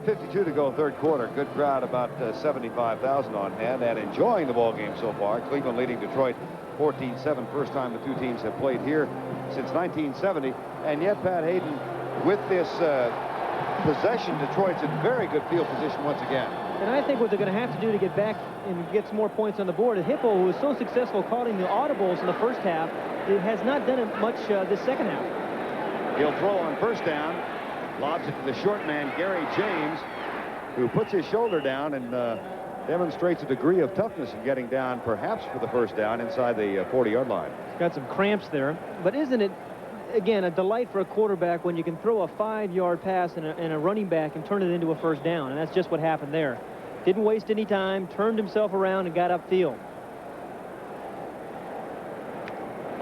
4:52 to go, third quarter. Good crowd, about 75,000 on hand, and enjoying the ball game so far. Cleveland leading Detroit 14-7. First time the two teams have played here since 1970. And yet, Pat Hayden, with this possession, Detroit's in very good field position once again. And I think what they're going to have to do to get back and get some more points on the board is Hipple, who was so successful calling the audibles in the first half, it has not done it much this second half. He'll throw on first down. Lobs it to the short man, Gary James, who puts his shoulder down and demonstrates a degree of toughness in getting down, perhaps for the first down, inside the 40-yard line. He's got some cramps there. But isn't it, again, a delight for a quarterback when you can throw a 5-yard pass and a running back and turn it into a first down? And that's just what happened there. Didn't waste any time, turned himself around, and got upfield.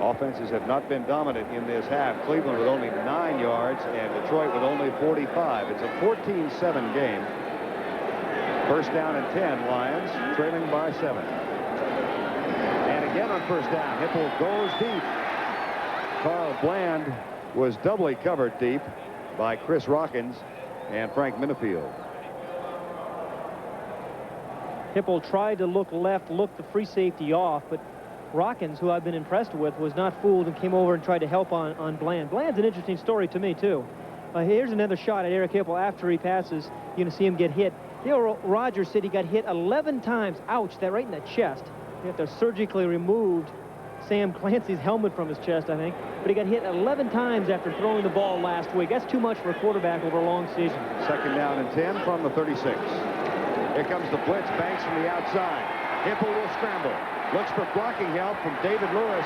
Offenses have not been dominant in this half. Cleveland with only 9 yards and Detroit with only 45. It's a 14-7 game. First down and 10, Lions trailing by 7. And again on first down, Hipple goes deep. Carl Bland was doubly covered deep by Chris Rockins and Frank Minifield. Hipple tried to look left, look the free safety off, but Rockins, who I've been impressed with, was not fooled and came over and tried to help on Bland. Bland's an interesting story to me, too. Here's another shot at Eric Hipple after he passes. You're going to see him get hit. Dale Rogers said he got hit 11 times. Ouch, that right in the chest. They have to surgically removed Sam Clancy's helmet from his chest, I think. But he got hit 11 times after throwing the ball last week. That's too much for a quarterback over a long season. Second down and 10 from the 36. Here comes the blitz. Banks from the outside. Hipple will scramble. Looks for blocking help from David Lewis.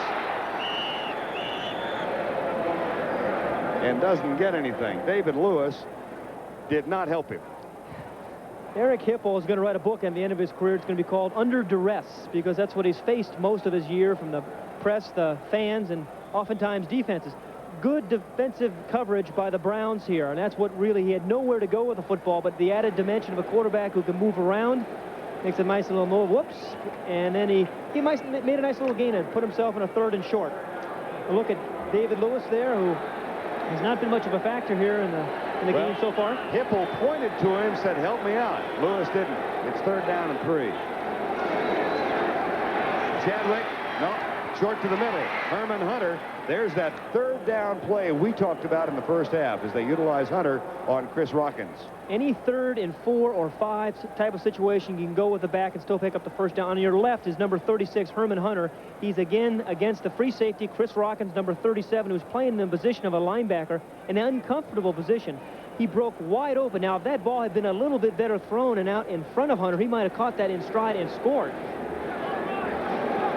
And doesn't get anything. David Lewis did not help him. Eric Hipple is going to write a book at the end of his career. It's going to be called Under Duress, because that's what he's faced most of his year from the press, the fans, and oftentimes defenses. Good defensive coverage by the Browns here, and that's what really, he had nowhere to go with the football, but the added dimension of a quarterback who can move around. Makes a nice little move, whoops, and then he made a nice little gain and put himself in a 3rd and short. A look at David Lewis there, who has not been much of a factor here in the game so far. Hipple pointed to him, said, help me out. Lewis didn't. It's 3rd down and 3. Chadwick, no, short to the middle. Herman Hunter, there's that 3rd down play we talked about in the first half as they utilize Hunter on Chris Rockins. Any 3rd and 4 or 5 type of situation, you can go with the back and still pick up the first down. On your left is number 36, Herman Hunter. He's again against the free safety, Chris Rockins, number 37, who's playing in the position of a linebacker, an uncomfortable position. He broke wide open. Now, if that ball had been a little bit better thrown and out in front of Hunter, he might have caught that in stride and scored.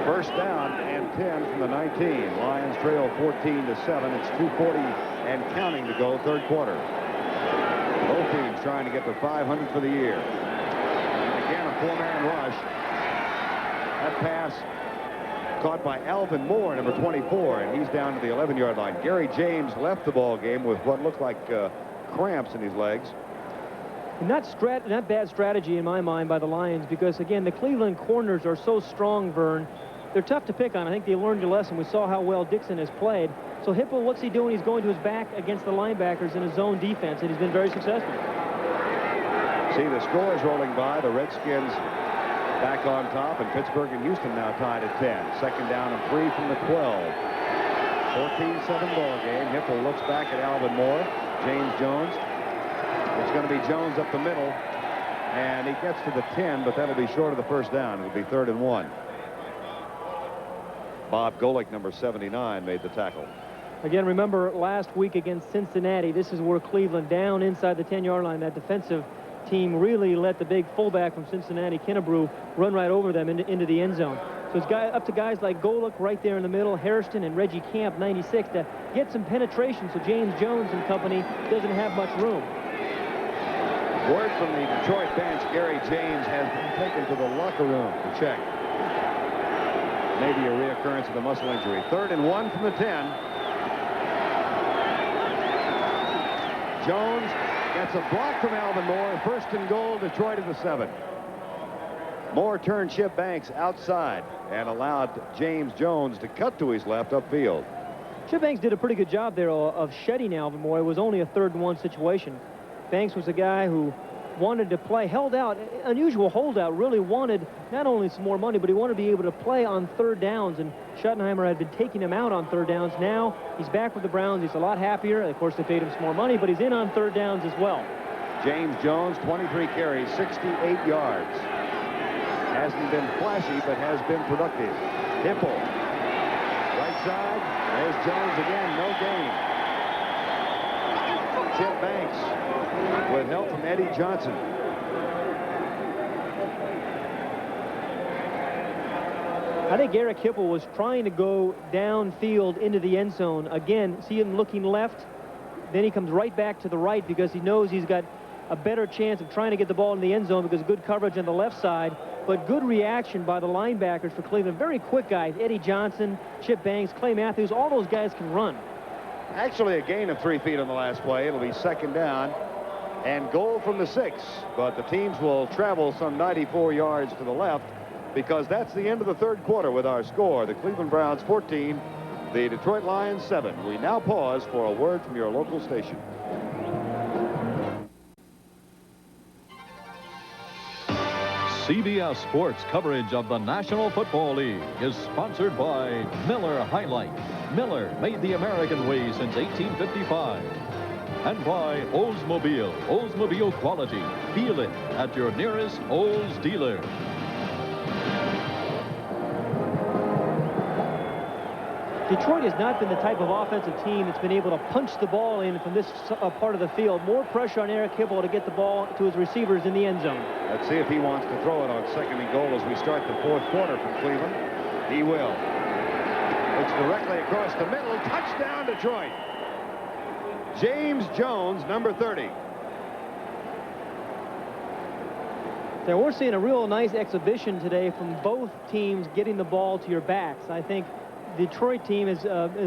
First down and 10 from the 19. Lions trail 14-7. It's 2:40 and counting to go, third quarter. Both teams trying to get to 500 for the year. And again, a 4-man rush. That pass caught by Alvin Moore, number 24, and he's down to the 11-yard line. Gary James left the ball game with what looked like cramps in his legs. Not bad strategy in my mind by the Lions, because again, the Cleveland corners are so strong, Vern. They're tough to pick on. I think they learned a lesson. We saw how well Dixon has played. So Hipple, what's he doing? He's going to his back against the linebackers in his zone defense, and he's been very successful. See the scores rolling by. The Redskins back on top, and Pittsburgh and Houston now tied at 10. Second down and 3 from the 12. 14-7 ball game. Hipple looks back at Alvin Moore. James Jones. It's going to be Jones up the middle, and he gets to the 10, but that'll be short of the first down. It'll be 3rd and 1. Bob Golick, number 79, made the tackle. Again, remember last week against Cincinnati, this is where Cleveland, down inside the 10-yard line, that defensive team really let the big fullback from Cincinnati, Kennebrew, run right over them into the end zone. So it's up to guys like Golick right there in the middle, Hairston and Reggie Camp, 96, to get some penetration so James Jones and company doesn't have much room. Word from the Detroit bench, Gary James has been taken to the locker room to check. Maybe a reoccurrence of the muscle injury. 3rd and 1 from the 10. Jones gets a block from Alvin Moore. 1st and goal, Detroit at the 7. Moore turned Chip Banks outside and allowed James Jones to cut to his left upfield. Chip Banks did a pretty good job there of shedding Alvin Moore. It was only a 3rd and 1 situation. Banks was a guy who wanted to play, held out, unusual holdout, really wanted not only some more money, but he wanted to be able to play on third downs, and Schottenheimer had been taking him out on third downs. Now he's back with the Browns. He's a lot happier. Of course, they paid him some more money, but he's in on third downs as well. James Jones, 23 carries, 68 yards. Hasn't been flashy, but has been productive. Hipple, right side. There's Jones again, no gain. Chip Banks with help from Eddie Johnson. I think Eric Hipple was trying to go downfield into the end zone. Again, see him looking left. Then he comes right back to the right because he knows he's got a better chance of trying to get the ball in the end zone because of good coverage on the left side. But good reaction by the linebackers for Cleveland. Very quick guys. Eddie Johnson, Chip Banks, Clay Matthews, all those guys can run. Actually, a gain of 3 feet on the last play. It'll be second down and goal from the 6. But the teams will travel some 94 yards to the left because that's the end of the third quarter with our score. The Cleveland Browns 14, the Detroit Lions 7. We now pause for a word from your local station. CBS Sports coverage of the National Football League is sponsored by Miller High Life. Miller, made the American way since 1855. And by Oldsmobile. Oldsmobile quality. Feel it at your nearest Olds dealer. Detroit has not been the type of offensive team that's been able to punch the ball in from this part of the field. More pressure on Eric Hipple to get the ball to his receivers in the end zone. Let's see if he wants to throw it on second and goal as we start the fourth quarter from Cleveland. He will. It's directly across the middle. Touchdown, Detroit. James Jones, number 30. So we're seeing a real nice exhibition today from both teams getting the ball to your backs. I think the Detroit team has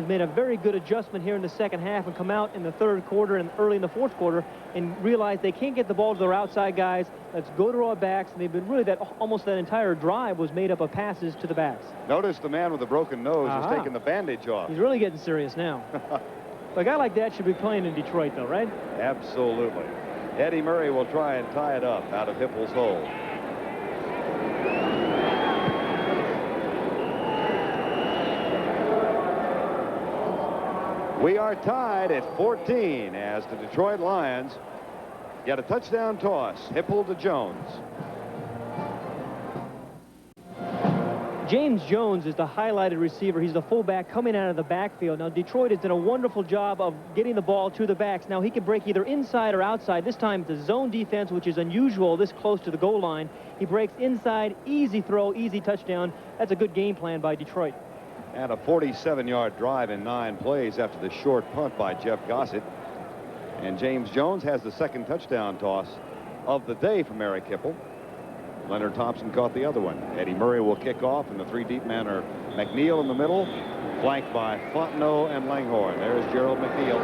made a very good adjustment here in the second half and come out in the third quarter and early in the fourth quarter and realize they can't get the ball to their outside guys. Let's go to our backs. And they've been really almost that entire drive was made up of passes to the backs. Notice the man with the broken nose is taking the bandage off. He's really getting serious now. A guy like that should be playing in Detroit, though, right? Absolutely. Eddie Murray will try and tie it up out of Hipple's hole. We are tied at 14 as the Detroit Lions get a touchdown toss. Hipple to Jones. James Jones is the highlighted receiver. He's the fullback coming out of the backfield. Now, Detroit has done a wonderful job of getting the ball to the backs. Now, he can break either inside or outside. This time, the zone defense, which is unusual this close to the goal line. He breaks inside, easy throw, easy touchdown. That's a good game plan by Detroit. And a 47-yard drive in 9 plays after the short punt by Jeff Gossett. And James Jones has the second touchdown toss of the day from Eric Hipple. Leonard Thompson caught the other one. Eddie Murray will kick off, and the 3 deep men are McNeil in the middle, flanked by Fontenot and Langhorne. There's Gerald McNeil.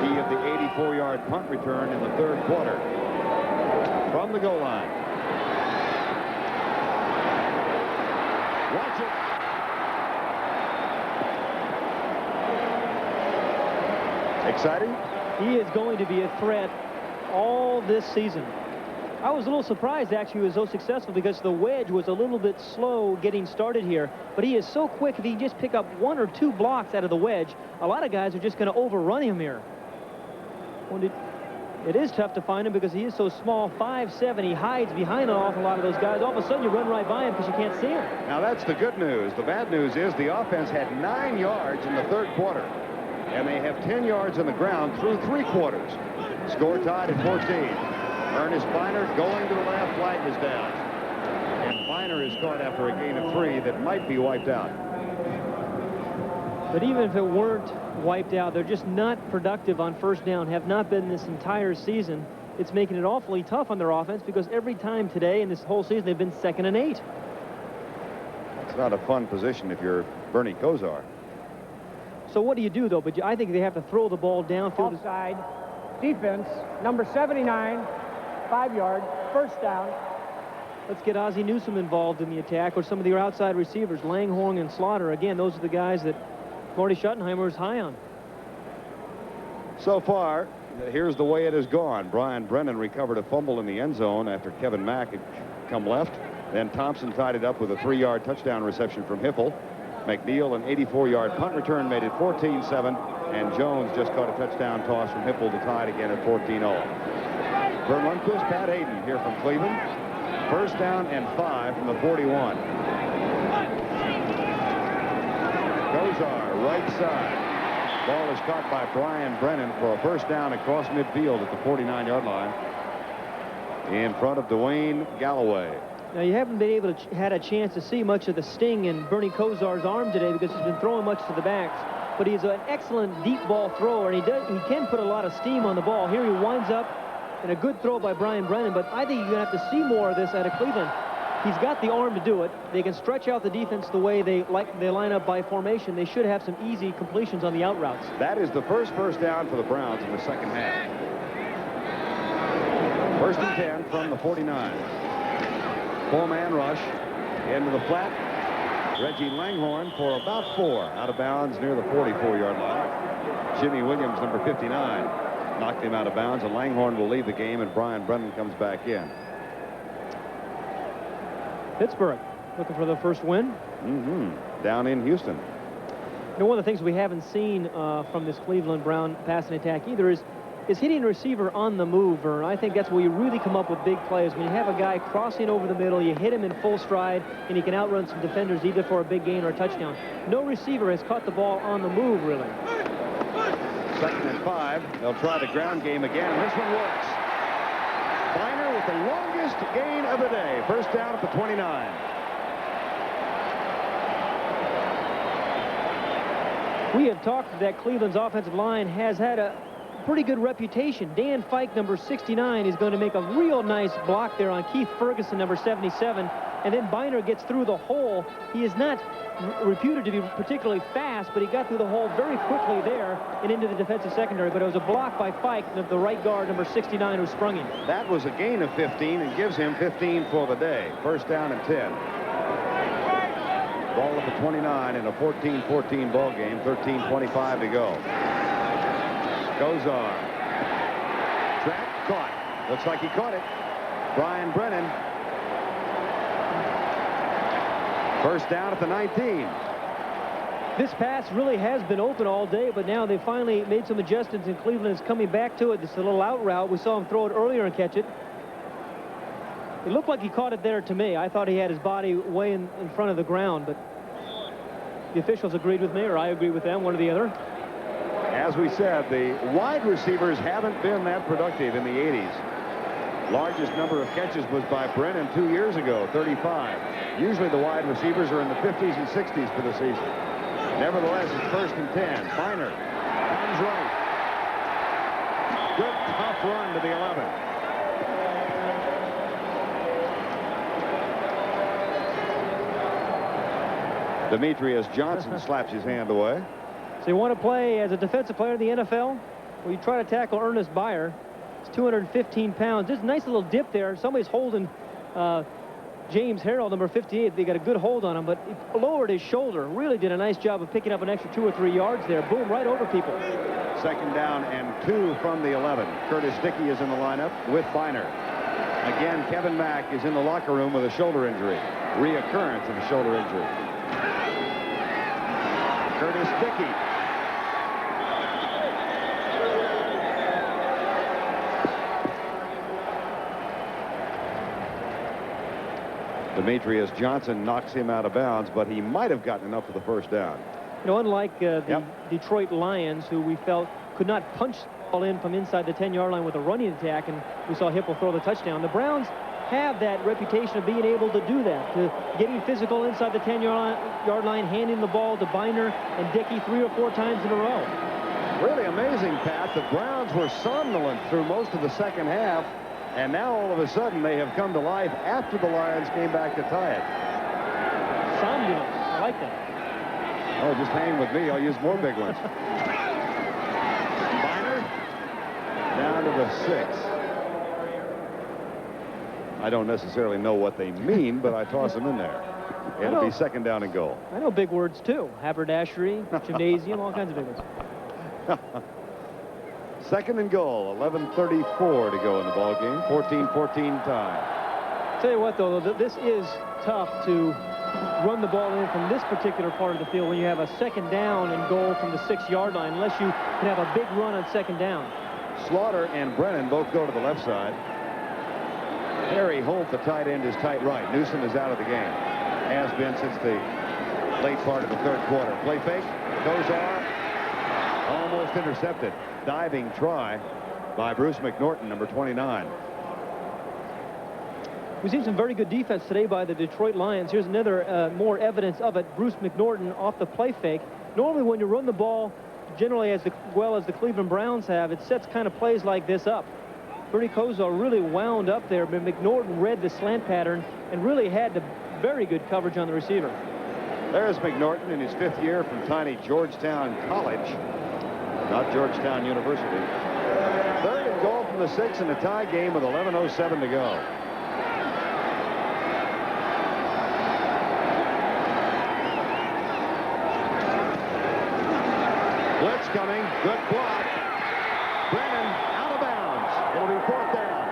He of the 84-yard punt return in the third quarter from the goal line. Watch it. Exciting? He is going to be a threat all this season. I was a little surprised, actually, he was so successful because the wedge was a little bit slow getting started here. But he is so quick, if he can just pick up 1 or 2 blocks out of the wedge, a lot of guys are just going to overrun him here. It is tough to find him because he is so small, 5'7". He hides behind an awful lot of those guys. All of a sudden, you run right by him because you can't see him. Now, that's the good news. The bad news is the offense had 9 yards in the third quarter. And they have 10 yards on the ground through 3 quarters. Score tied at 14. Ernest Biner going to the left, flag is down. And Biner is caught after a gain of 3 that might be wiped out. But even if it weren't wiped out, they're just not productive on first down, have not been this entire season. It's making it awfully tough on their offense because every time today in this whole season they've been 2nd and 8. It's not a fun position if you're Bernie Kosar. So what do you do, though? But I think they have to throw the ball downfield. Offside. Defense, number 79, 5 yard, first down. Let's get Ozzie Newsome involved in the attack or some of the outside receivers, Langhorne and Slaughter. Again, those are the guys that Marty Schottenheimer is high on. So far, here's the way it has gone. Brian Brennan recovered a fumble in the end zone after Kevin Mack had come left. Then Thompson tied it up with a 3-yard touchdown reception from Hippel. McNeil, an 84-yard punt return, made it 14-7. And Jones just caught a touchdown toss from Hippel to tie it again at 14-0. Vern Lundquist, Pat Hayden here from Cleveland. First down and 5 from the 41. Gosar, right side. Ball is caught by Brian Brennan for a first down across midfield at the 49-yard line in front of Dwayne Galloway. Now, you haven't been able to had a chance to see much of the sting in Bernie Kosar's arm today because he's been throwing much to the backs. But he's an excellent deep ball thrower, and he can put a lot of steam on the ball. Here he winds up in a good throw by Brian Brennan, but I think you're going to have to see more of this out of Cleveland. He's got the arm to do it. They can stretch out the defense the way they line up by formation. They should have some easy completions on the out routes. That is the first down for the Browns in the second half. 1st and 10 from the 49. 4-man rush into the flat. Reggie Langhorne for about 4 out of bounds near the 44-yard line. Jimmy Williams, number 59, knocked him out of bounds, and Langhorne will leave the game, and Brian Brennan comes back in. Pittsburgh looking for the first win. Down in Houston. You know, one of the things we haven't seen from this Cleveland Brown passing attack either is hitting a receiver on the move. Or I think that's where you really come up with big plays. When you have a guy crossing over the middle, you hit him in full stride, and he can outrun some defenders either for a big gain or a touchdown. No receiver has caught the ball on the move, really. 2nd and 5. They'll try the ground game again, and this one works. Biner with the longest gain of the day. First down at the 29. We have talked that Cleveland's offensive line has had a pretty good reputation. Dan Fike, number 69, is going to make a real nice block there on Keith Ferguson, number 77. And then Biner gets through the hole. He is not reputed to be particularly fast, but he got through the hole very quickly there and into the defensive secondary. But it was a block by Fike, the right guard, number 69, who sprung him. That was a gain of 15 and gives him 15 for the day. First down and 10. Ball at the 29 in a 14-14 ball game. 13:25 to go. Gosar. Trap caught. Looks like he caught it. Brian Brennan. First down at the 19. This pass really has been open all day, but now they finally made some adjustments, and Cleveland is coming back to it. It's a little out route. We saw him throw it earlier and catch it. It looked like he caught it there to me. I thought he had his body way in front of the ground, but the officials agreed with me, or I agreed with them, one or the other. As we said, the wide receivers haven't been that productive in the 80s. Largest number of catches was by Brennan 2 years ago, 35. Usually the wide receivers are in the 50s and 60s for the season. Nevertheless, it's 1st and 10. Biner comes right. Good tough run to the 11. Demetrius Johnson slaps his hand away. So you want to play as a defensive player in the NFL? Well, you try to tackle Ernest Byer. It's 215 pounds. There's a nice little dip there. Somebody's holding James Harrell, number 58. They got a good hold on him, but he lowered his shoulder. Really did a nice job of picking up an extra 2 or 3 yards there. Boom, right over people. 2nd down and 2 from the 11. Curtis Dickey is in the lineup with Biner. Again, Kevin Mack is in the locker room with a shoulder injury. Reoccurrence of a shoulder injury. Curtis Dickey. Demetrius Johnson knocks him out of bounds, but he might have gotten enough for the first down. You know, unlike the Detroit Lions, who we felt could not punch the ball in from inside the 10-yard line with a running attack, and we saw Hippel throw the touchdown, the Browns have that reputation of being able to do that, to getting physical inside the 10-yard line, handing the ball to Biner and Dickey 3 or 4 times in a row. Really amazing, Pat. The Browns were somnolent through most of the second half, and now all of a sudden they have come to life after the Lions came back to tie it. Somnolent. I like that. Oh, just hang with me. I'll use more big ones. Biner down to the 6. I don't necessarily know what they mean, but I toss them in there. It'll be 2nd down and goal. I know big words, too. Haberdashery, gymnasium, all kinds of big ones. Second and goal. 11:34 to go in the ball game. 14-14 tie. Tell you what, though, this is tough to run the ball in from this particular part of the field when you have a second down and goal from the 6-yard line, unless you can have a big run on second down. Slaughter and Brennan both go to the left side. Harry Holt, the tight end, is tight right. Newsom is out of the game. Has been since the late part of the third quarter. Play fake. Kozar almost intercepted. Diving try by Bruce McNorton, number 29. We've seen some very good defense today by the Detroit Lions. Here's another more evidence of it. Bruce McNorton off the play fake. Normally when you run the ball generally as well as the Cleveland Browns have, it sets kind of plays like this up. Bernie Kosar really wound up there, but McNorton read the slant pattern and really had the very good coverage on the receiver. There's McNorton in his 5th year from tiny Georgetown College, not Georgetown University. Third and goal from the 6 in a tie game with 11:07 to go. Blitz coming. Good block. Brennan out of bounds. It'll be 4th down.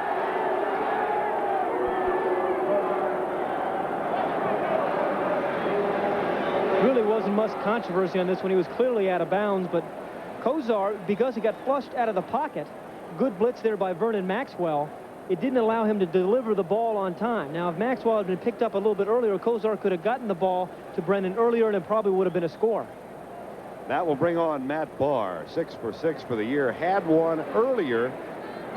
Really wasn't much controversy on this one. He was clearly out of bounds, but Kosar, because he got flushed out of the pocket, good blitz there by Vernon Maxwell, it didn't allow him to deliver the ball on time. Now, if Maxwell had been picked up a little bit earlier, Kosar could have gotten the ball to Brennan earlier, and it probably would have been a score. That will bring on Matt Barr, 6 for 6 for the year. Had one earlier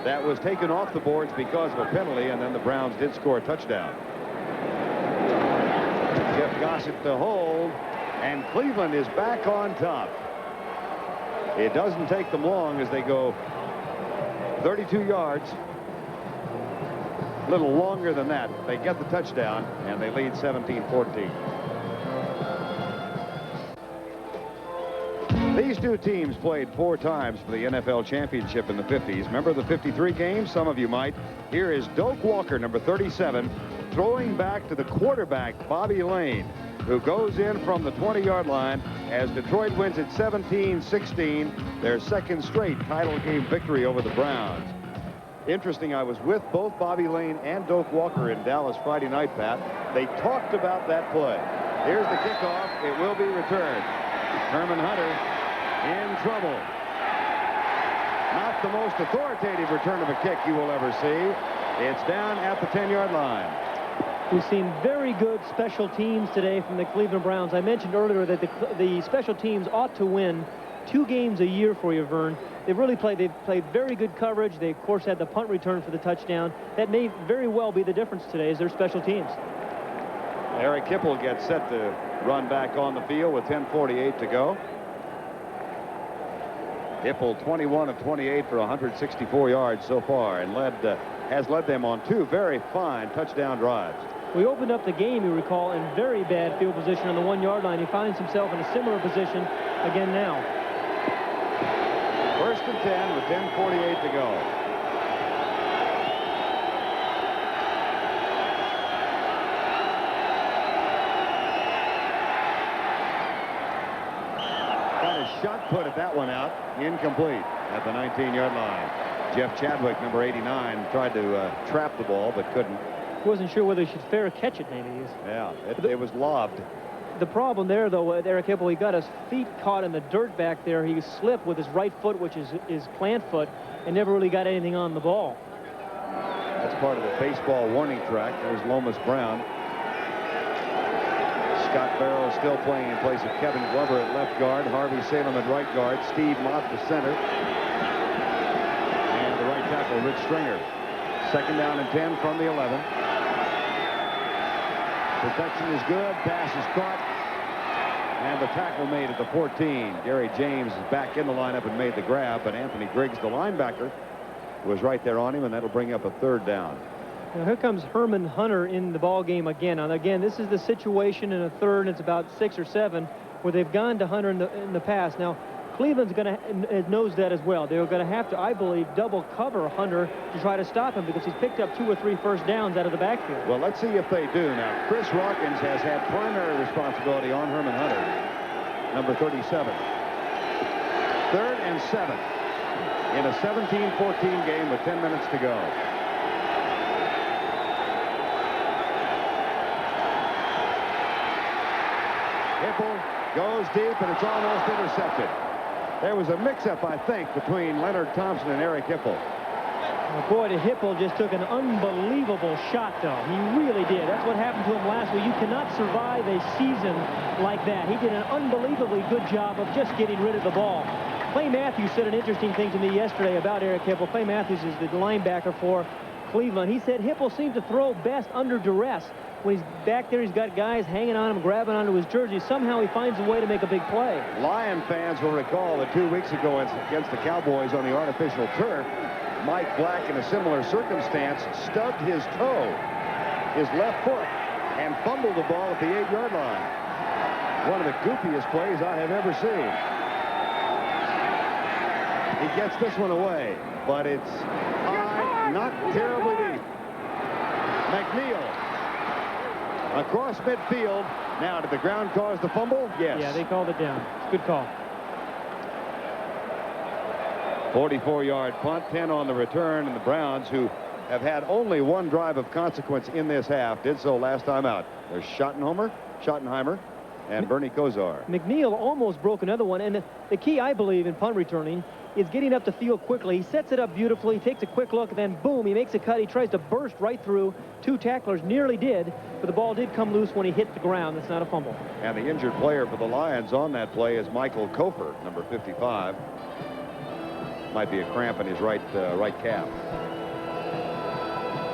that was taken off the boards because of a penalty, and then the Browns did score a touchdown. Jeff Gossett to hold, and Cleveland is back on top. It doesn't take them long as they go 32 yards. A little longer than that. They get the touchdown, and they lead 17-14. These two teams played 4 times for the NFL championship in the 50s. Remember the 53 games? Some of you might. Here is Doak Walker, number 37, throwing back to the quarterback, Bobby Lane, who goes in from the 20-yard line as Detroit wins at 17-16, their second straight title game victory over the Browns. Interesting, I was with both Bobby Lane and Doak Walker in Dallas Friday night, Pat. They talked about that play. Here's the kickoff. It will be returned. Herman Hunter in trouble. Not the most authoritative return of a kick you will ever see. It's down at the 10-yard line. We've seen very good special teams today from the Cleveland Browns. I mentioned earlier that the special teams ought to win 2 games a year for you, Vern. They've played very good coverage. They, of course, had the punt return for the touchdown. That may very well be the difference today is their special teams. Eric Hipple gets set to run back on the field with 10:48 to go. Hipple 21 of 28 for 164 yards so far, and has led them on 2 very fine touchdown drives. We opened up the game, you recall, in very bad field position on the 1-yard line. He finds himself in a similar position again now. 1st and 10 with 10:48 to go. Got a shot put at that one out. Incomplete at the 19-yard line. Jeff Chadwick, number 89, tried to trap the ball but couldn't. He wasn't sure whether he should fair catch it, maybe. Yeah, it was lobbed. The problem there, though, with Eric Hipple, he got his feet caught in the dirt back there. He slipped with his right foot, which is his plant foot, and never really got anything on the ball. That's part of the baseball warning track. There's Lomas Brown. Scott Barrow still playing in place of Kevin Glover at left guard. Harvey Salem at right guard. Steve Mott to center. And the right tackle, Rich Stringer. 2nd down and 10 from the 11. Protection is good. Pass is caught. And the tackle made at the 14. Gary James is back in the lineup and made the grab, but Anthony Griggs, the linebacker, was right there on him, and that'll bring up a 3rd down. Now here comes Herman Hunter in the ball game again. And again, this is the situation in a 3rd, and it's about 6 or 7, where they've gone to Hunter in the past. Now, Cleveland's going to knows that as well. They're going to have to, I believe, double cover Hunter to try to stop him because he's picked up 2 or 3 first downs out of the backfield. Well, let's see if they do. Now, Chris Rawkins has had primary responsibility on Herman Hunter, number 37. 3rd and 7. in a 17-14 game with 10 minutes to go. Hipple goes deep, and it's almost intercepted. There was a mix-up, I think, between Leonard Thompson and Eric Hipple. Well, boy, the Hipple just took an unbelievable shot, though. He really did. That's what happened to him last week. You cannot survive a season like that. He did an unbelievably good job of just getting rid of the ball. Clay Matthews said an interesting thing to me yesterday about Eric Hipple. Clay Matthews is the linebacker for Cleveland. He said Hipple seemed to throw best under duress. When he's back there, he's got guys hanging on him, grabbing onto his jersey. Somehow he finds a way to make a big play. Lion fans will recall that 2 weeks ago against the Cowboys on the artificial turf, Mike Black, in a similar circumstance, stubbed his toe, his left foot, and fumbled the ball at the 8-yard line. One of the goofiest plays I have ever seen. He gets this one away, but it's high, not terribly deep. McNeil across midfield. Now, did the ground cause the fumble? Yes. Yeah, they called it down. Good call. 44-yard punt, 10 on the return, and the Browns, who have had only one drive of consequence in this half, did so last time out. There's Schottenheimer, and Bernie Kosar. McNeil almost broke another one, and the key, I believe, in punt returning is getting up the field quickly. He sets it up beautifully, takes a quick look, and then boom, he makes a cut. He tries to burst right through. 2 tacklers nearly did, but the ball did come loose when he hit the ground. That's not a fumble. And the injured player for the Lions on that play is Michael Kofer, number 55. Might be a cramp in his right calf.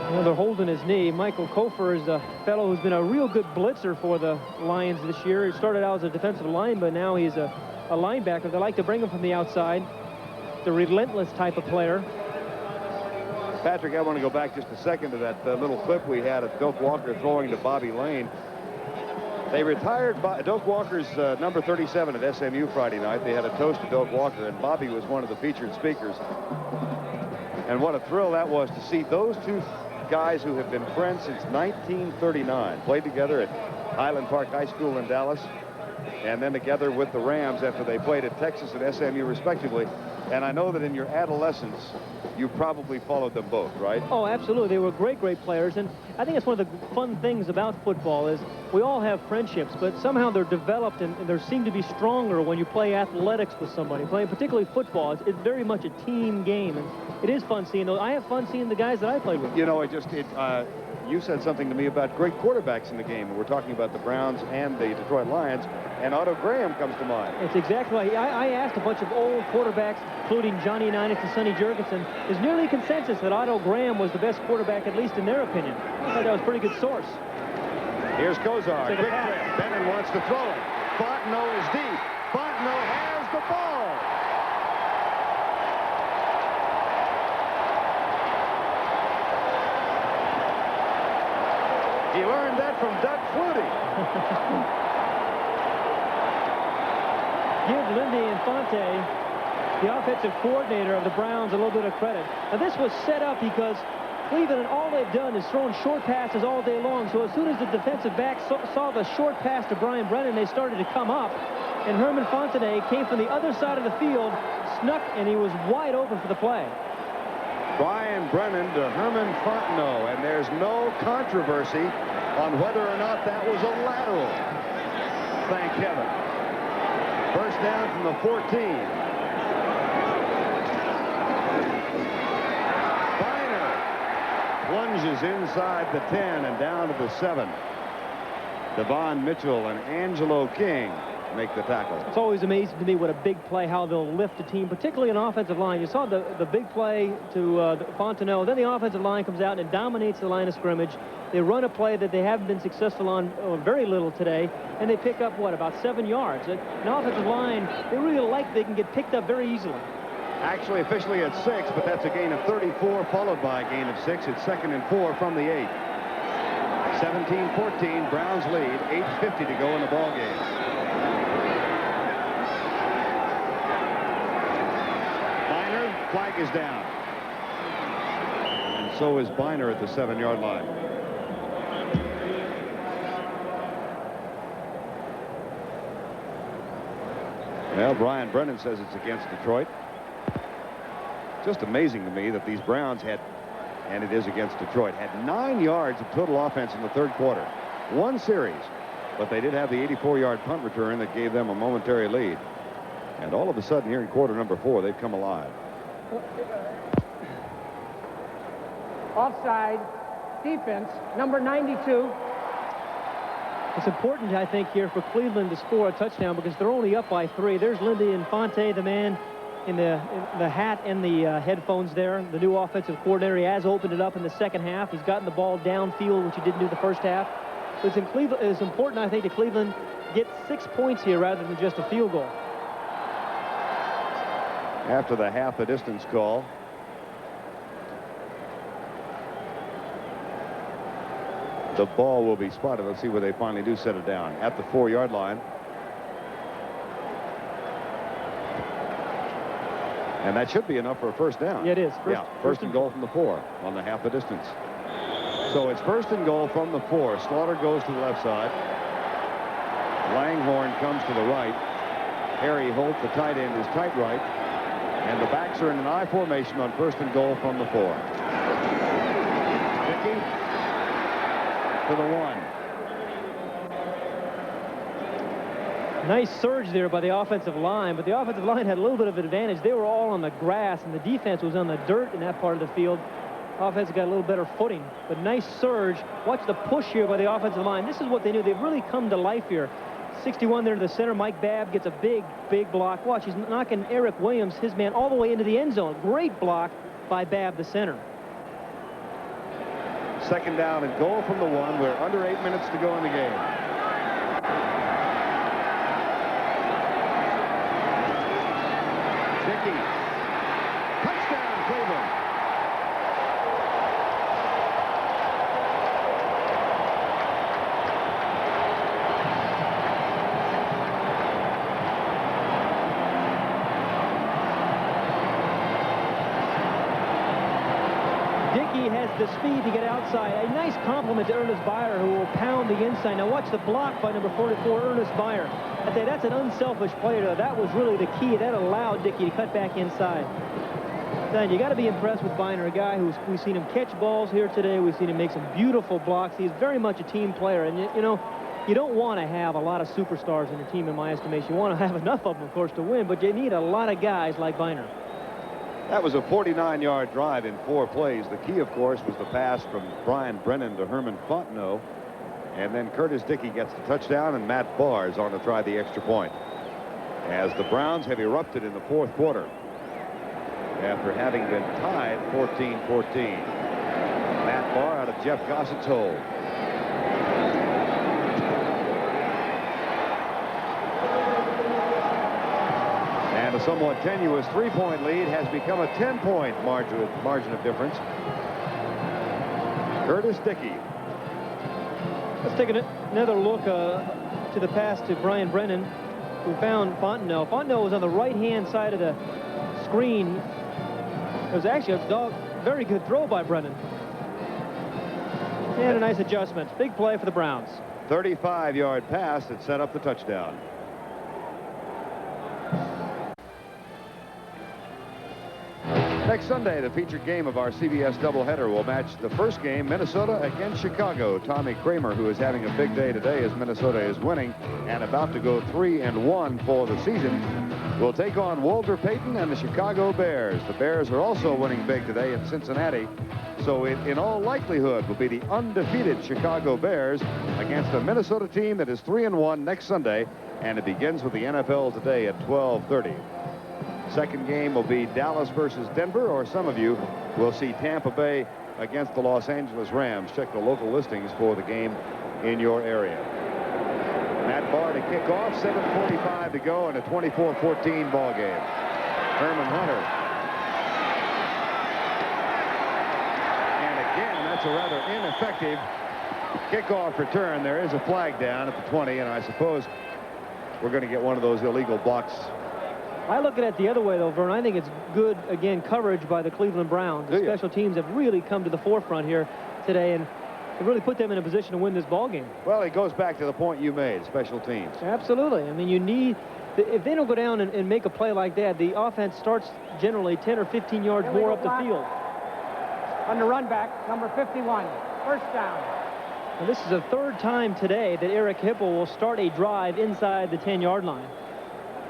Well, they're holding his knee. Michael Kofer is a fellow who's been a real good blitzer for the Lions this year. He started out as a defensive lineman, but now he's a linebacker. They like to bring him from the outside. The relentless type of player. Patrick, I want to go back just a second to that little clip we had of Doak Walker throwing to Bobby Lane. They retired Doak Walker's number 37 at SMU Friday night. They had a toast to Doak Walker, and Bobby was one of the featured speakers. And what a thrill that was to see those two guys who have been friends since 1939, played together at Highland Park High School in Dallas, and then together with the Rams after they played at Texas and SMU respectively. And I know that in your adolescence, you probably followed them both, right? Oh, absolutely. They were great players. And I think it's one of the fun things about football is we all have friendships, but somehow they're developed and they seem to be stronger when you play athletics with somebody. Playing particularly football, it's very much a team game. And it is fun seeing those. I have fun seeing the guys that I played with. You know, you said something to me about great quarterbacks in the game. We're talking about the Browns and the Detroit Lions, and Otto Graham comes to mind. It's exactly right. I asked a bunch of old quarterbacks, including Johnny Unitas and Sonny Jurgensen. There's nearly consensus that Otto Graham was the best quarterback, at least in their opinion. I thought that was a pretty good source. Here's Kosar. Quick trip. Bennett wants to throw it. Fontenot is deep. Fontenot has the ball. He learned that from Doug Flutie. Give Lindy Infante, the offensive coordinator of the Browns, a little bit of credit. Now, this was set up because Cleveland, all they've done is thrown short passes all day long. So as soon as the defensive back saw the short pass to Brian Brennan, they started to come up. And Herman Fontenay came from the other side of the field, snuck, and he was wide open for the play. Brian Brennan to Herman Fontenot, and there's no controversy on whether or not that was a lateral. Thank heaven. First down from the 14. Biner plunges inside the 10 and down to the 7. Devon Mitchell and Angelo King make the tackle. It's always amazing to me what a big play, how they'll lift a team, particularly an offensive line. You saw the big play to Fontenot. Then the offensive line comes out and dominates the line of scrimmage. They run a play that they haven't been successful on very little today, and they pick up, what, about 7 yards. An offensive line, they really they can get picked up very easily. Actually, officially at 6, but that's a gain of 34, followed by a gain of 6. It's 2nd and 4 from the 8. 17-14, Browns lead, 8:50 to go in the ball game. Flag is down. And so is Biner at the 7-yard line. Well, Brian Brennan says it's against Detroit. just amazing to me that these Browns had, and it is against Detroit, had 9 yards of total offense in the third quarter. One series, but they did have the 84-yard punt return that gave them a momentary lead. And all of a sudden here in quarter number 4, they've come alive. Offside defense, number 92. It's important, I think, here for Cleveland to score a touchdown because they're only up by 3. There's Lindy Infante, the man in the hat and the headphones there. The new offensive coordinator. He has opened it up in the second half. He's gotten the ball downfield, which he didn't do the first half. But it's important, I think, to Cleveland get 6 points here rather than just a field goal. After the half the distance call, the ball will be spotted. Let's see where they finally do set it down. At the 4-yard line. And that should be enough for a first down. Yeah, it is. First and goal from the 4 on the half the distance. So it's first and goal from the 4. Slaughter goes to the left side. Langhorne comes to the right. Harry Holt, the tight end, is tight right. And the backs are in an I formation on first and goal from the 4. Dickey to the 1. Nice surge there by the offensive line, but the offensive line had a little bit of an advantage. They were all on the grass, and the defense was on the dirt in that part of the field. Offense got a little better footing, but nice surge. Watch the push here by the offensive line. This is what they knew. They've really come to life here. 61 there to the center. Mike Babb gets a big block. Watch, he's knocking Eric Williams, his man, all the way into the end zone. Great block by Babb, the center. Second down and goal from the 1. We're under 8 minutes to go in the game. Dickey. Touchdown, Cleveland. Dickey has the speed to get outside. A nice compliment to Ernest Byer, who will pound the inside. Now watch the block by number 44, Ernest Byer. I'd say that's an unselfish play. That was really the key. That allowed Dickey to cut back inside. Then you got to be impressed with Biner, a guy who's we've seen him catch balls here today. We've seen him make some beautiful blocks. He's very much a team player, and you know, you don't want to have a lot of superstars in your team, in my estimation. You want to have enough of them, of course, to win, but you need a lot of guys like Biner. That was a 49-yard drive in 4 plays. The key, of course, was the pass from Brian Brennan to Herman Fontenot. And then Curtis Dickey gets the touchdown, and Matt Barr is on to try the extra point. As the Browns have erupted in the 4th quarter after having been tied 14-14. Matt Barr out of Jeff Gossett's hold. And a somewhat tenuous 3-point lead has become a 10-point margin of difference. Curtis Dickey. Let's take another look to the pass to Brian Brennan, who found Fontenot. Fontenot was on the right-hand side of the screen. It was actually a very good throw by Brennan. And a nice adjustment. Big play for the Browns. 35-yard pass that set up the touchdown. Next Sunday, the featured game of our CBS doubleheader will match the first game, Minnesota against Chicago. Tommy Kramer, who is having a big day today as Minnesota is winning and about to go 3-1 for the season, will take on Walter Payton and the Chicago Bears. The Bears are also winning big today in Cincinnati, so it, in all likelihood, will be the undefeated Chicago Bears against a Minnesota team that is 3-1 next Sunday, and it begins with the NFL today at 12:30. Second game will be Dallas versus Denver, or some of you will see Tampa Bay against the Los Angeles Rams. Check the local listings for the game in your area. Matt Barr to kick off, 7:45 to go in a 24-14 ball game. Herman Hunter. And again, that's a rather ineffective kickoff return. There is a flag down at the 20, and I suppose we're going to get one of those illegal blocks. I look at it the other way, though, Vern. I think it's good, again, coverage by the Cleveland Browns. The special teams have really come to the forefront here today, and it really put them in a position to win this ball game. Well, it goes back to the point you made, special teams. Absolutely. I mean, you need If they don't go down and make a play like that, the offense starts generally 10 or 15 yards more up the field. On the run back, number 51, first down. And this is the third time today that Eric Hipple will start a drive inside the 10-yard line.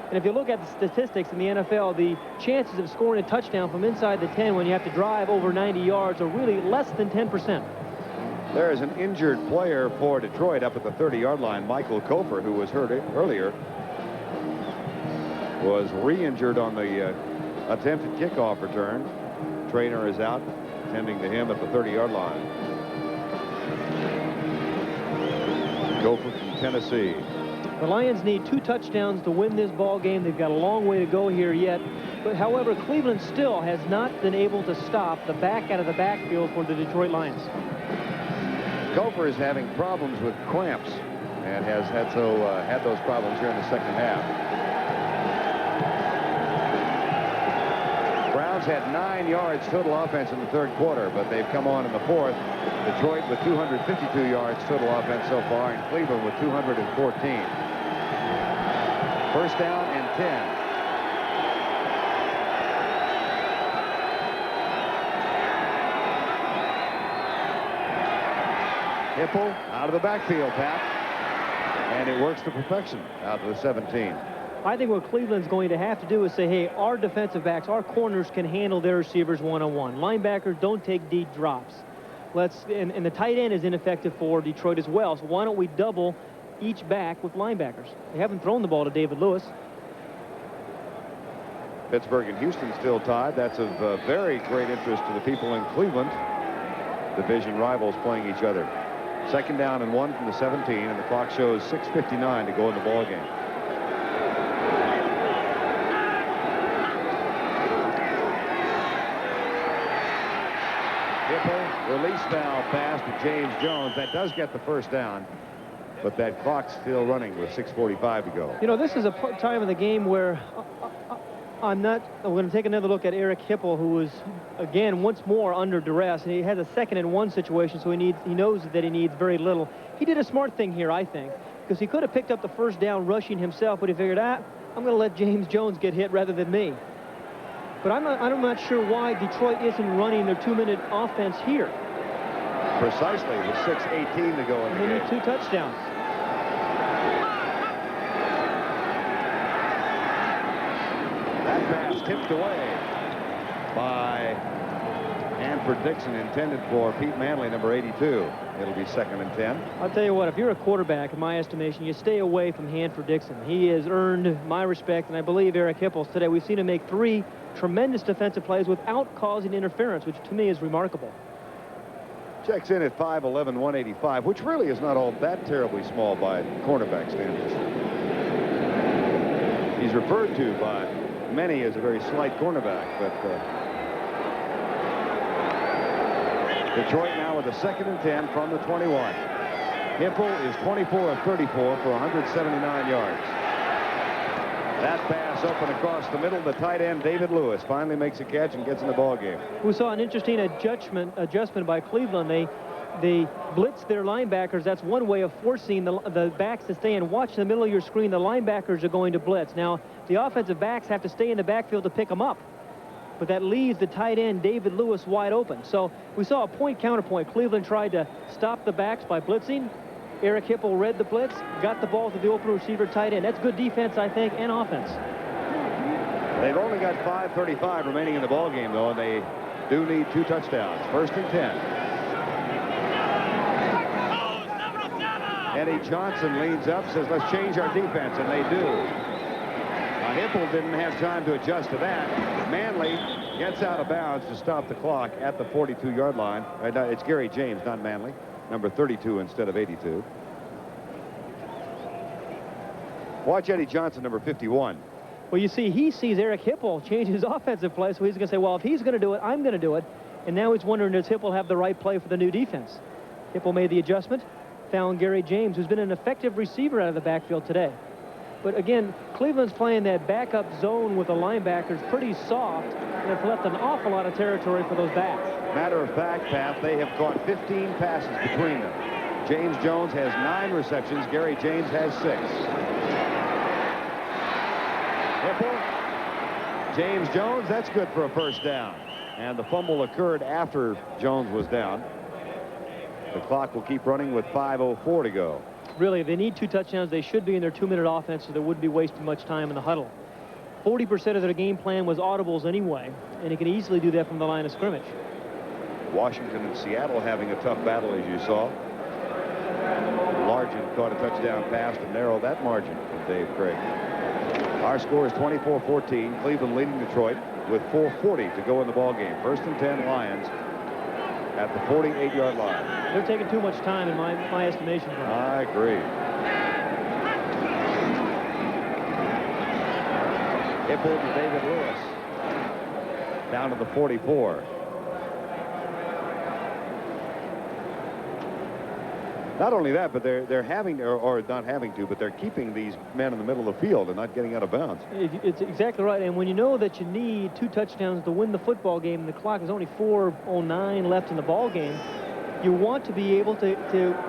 And if you look at the statistics in the NFL, the chances of scoring a touchdown from inside the 10 when you have to drive over 90 yards are really less than 10%. There is an injured player for Detroit up at the 30-yard line. Michael Kofer, who was hurt earlier, was re-injured on the attempted kickoff return. Trainer is out, tending to him at the 30-yard line. Kofer from Tennessee. The Lions need 2 touchdowns to win this ball game. They've got a long way to go here yet. But however, Cleveland still has not been able to stop the back out of the backfield for the Detroit Lions. Kofer is having problems with cramps and has had those problems here in the second half. Browns had 9 yards total offense in the third quarter, but they've come on in the fourth. Detroit with 252 yards total offense so far, and Cleveland with 214. First down and 10. Hipple out of the backfield, Pat. And it works to perfection out to the 17. I think what Cleveland's going to have to do is say, hey, our defensive backs, our corners can handle their receivers one-on-one. Linebackers don't take deep drops. And the tight end is ineffective for Detroit as well. So why don't we double each back with linebackers? They haven't thrown the ball to David Lewis. Pittsburgh and Houston still tied. That's of very great interest to the people in Cleveland. Division rivals playing each other. Second down and 1 from the 17, and the clock shows 6:59 to go in the ball game. Release valve pass to James Jones. That does get the first down, but that clock's still running with 6:45 to go. You know, this is a time of the game where I'm going to take another look at Eric Hipple, who is, again, once more under duress. And he has a 2nd and 1 situation, so he knows that he needs very little. He did a smart thing here, I think, because he could have picked up the first down rushing himself, but he figured, I'm going to let James Jones get hit rather than me. But I'm not sure why Detroit isn't running their 2-minute offense here. Precisely, with 6:18 to go in the game. They need 2 touchdowns. That pass tipped away by Hanford Dixon, intended for Pete Manley, number 82. It'll be 2nd and 10. I'll tell you what, if you're a quarterback, in my estimation, you stay away from Hanford Dixon. He has earned my respect, and I believe Eric Hipple's today. We've seen him make 3 tremendous defensive plays without causing interference, which to me is remarkable. Checks in at 5'11", 185, which really is not all that terribly small by cornerback standards. He's referred to by many as a very slight cornerback, but Detroit now with a 2nd and 10 from the 21. Hipple is 24 of 34 for 179 yards. That pass open across the middle. The tight end, David Lewis, finally makes a catch and gets in the ball game. We saw an interesting adjustment by Cleveland. They blitz their linebackers. That's one way of forcing the backs to stay and watch the middle of your screen. The linebackers are going to blitz. Now, the offensive backs have to stay in the backfield to pick them up. But that leaves the tight end, David Lewis, wide open. So we saw a point-counterpoint. Cleveland tried to stop the backs by blitzing. Eric Hipple read the blitz, got the ball to the open receiver tight end. That's good defense, I think, and offense. They've only got 5:35 remaining in the ball game, though, and they do need 2 touchdowns. 1st and 10. Eddie Johnson leans up, says, let's change our defense, and they do. Hipple didn't have time to adjust to that. Manley gets out of bounds to stop the clock at the 42-yard line. It's Gary James, not Manley. Number 32 instead of 82. Watch Eddie Johnson, number 51. Well, you see, he sees Eric Hipple change his offensive play, so he's going to say, well, if he's going to do it, I'm going to do it. And now he's wondering, does Hipple have the right play for the new defense? Hipple made the adjustment, found Gary James, who's been an effective receiver out of the backfield today. But again, Cleveland's playing that backup zone with the linebackers pretty soft, and it's left an awful lot of territory for those backs. Matter of fact, Pat, they have caught 15 passes between them. James Jones has 9 receptions. Gary James has 6. Hipple. James Jones, that's good for a first down. And the fumble occurred after Jones was down. The clock will keep running with 5:04 to go. Really, if they need 2 touchdowns, they should be in their 2-minute offense, so they wouldn't be wasting much time in the huddle. 40% of their game plan was audibles anyway, and he can easily do that from the line of scrimmage. Washington and Seattle having a tough battle, as you saw. Largent caught a touchdown pass to narrow that margin from Dave Craig. Our score is 24-14. Cleveland leading Detroit with 4:40 to go in the ball game. 1st and 10 Lions at the 48-yard line. They're taking too much time in my estimation. Brian. I agree. Hipple to David Lewis. Down to the 44. Not only that, but they're having, or not having to, but they're keeping these men in the middle of the field and not getting out of bounds. It's exactly right. And when you know that you need 2 touchdowns to win the football game, and the clock is only 4:09 left in the ball game, you want to be able to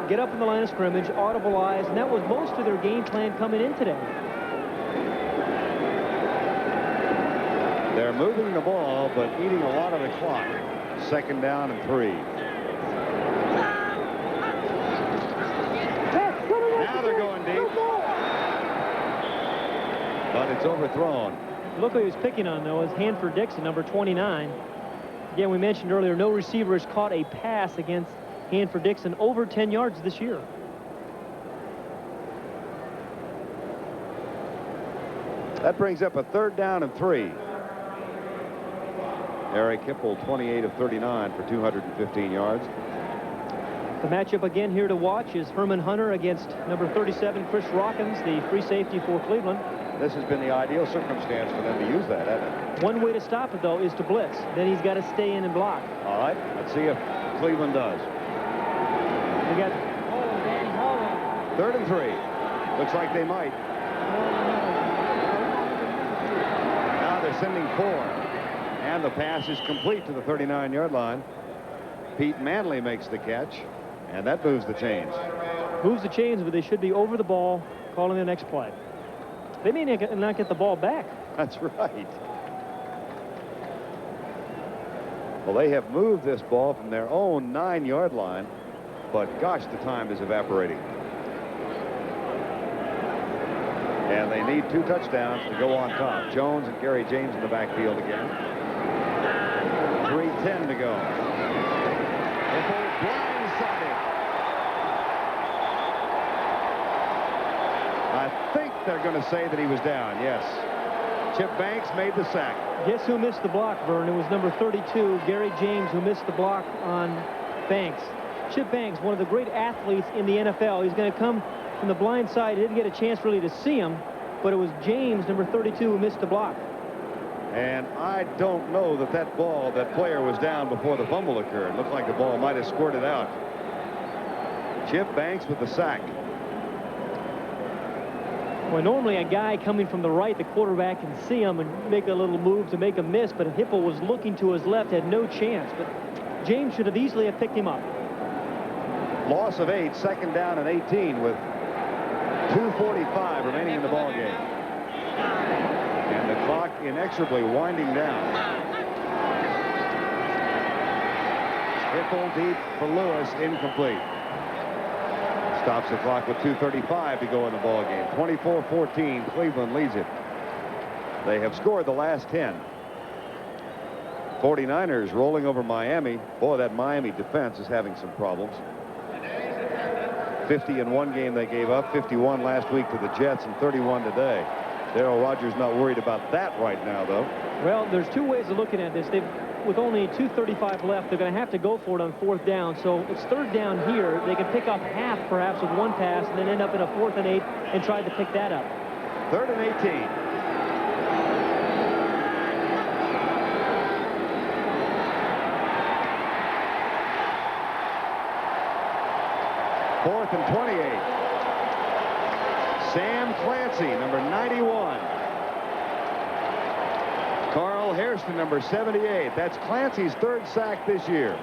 get up in the line of scrimmage, audibilize, and that was most of their game plan coming in today. They're moving the ball, but eating a lot of the clock. 2nd down and 3. Now they're going deep. But it's overthrown. Look who he was picking on, though, is Hanford Dixon, number 29. Again, we mentioned earlier, no receiver has caught a pass against Hanford Dixon over 10 yards this year. That brings up a 3rd down and 3. Eric Hipple, 28 of 39 for 215 yards. The matchup again here to watch is Herman Hunter against number 37, Chris Rockins, the free safety for Cleveland. This has been the ideal circumstance for them to use that, hasn't it? One way to stop it, though, is to blitz. Then he's got to stay in and block. All right, let's see if Cleveland does. We got Danny Hall. 3rd and 3. Looks like they might. Now they're sending 4. And the pass is complete to the 39-yard line. Pete Manley makes the catch, and that moves the chains. Moves the chains, but they should be over the ball, calling the next play. They may not get the ball back. That's right. Well, they have moved this ball from their own 9-yard line, but gosh, the time is evaporating. And they need 2 touchdowns to go on top. Jones and Gary James in the backfield again. 3:10 to go. Blindsided. I think they're going to say that he was down. Yes. Chip Banks made the sack. Guess who missed the block, Vern? It was number 32, Gary James, who missed the block on Banks. Chip Banks, one of the great athletes in the NFL. He's going to come from the blind side. He didn't get a chance really to see him, but it was James, number 32, who missed the block. And I don't know that that player was down before the fumble occurred. Looked like the ball might have squirted out. Chip Banks with the sack. Well, normally a guy coming from the right, the quarterback can see him and make a little move to make a miss, but Hipple was looking to his left, had no chance. But James should have easily have picked him up. Loss of 8, 2nd down and 18 with 2:45 remaining in the ball game. And the clock inexorably winding down. Hipple deep for Lewis, incomplete. Stops the clock with 2:35 to go in the ball game. 24-14, Cleveland leads it. They have scored the last 10. 49ers rolling over Miami. Boy, that Miami defense is having some problems. 50 in one game they gave up, 51 last week to the Jets, and 31 today. Darryl Rogers not worried about that right now, though. Well, there's 2 ways of looking at this. With only 2:35 left, they're going to have to go for it on 4th down. So it's 3rd down here. They can pick up half, perhaps, with one pass, and then end up in a 4th and 8 and try to pick that up. 3rd and 18. Fourth and 28. Sam Clancy, number 91. Carl Hairston, number 78. That's Clancy's 3rd sack this year.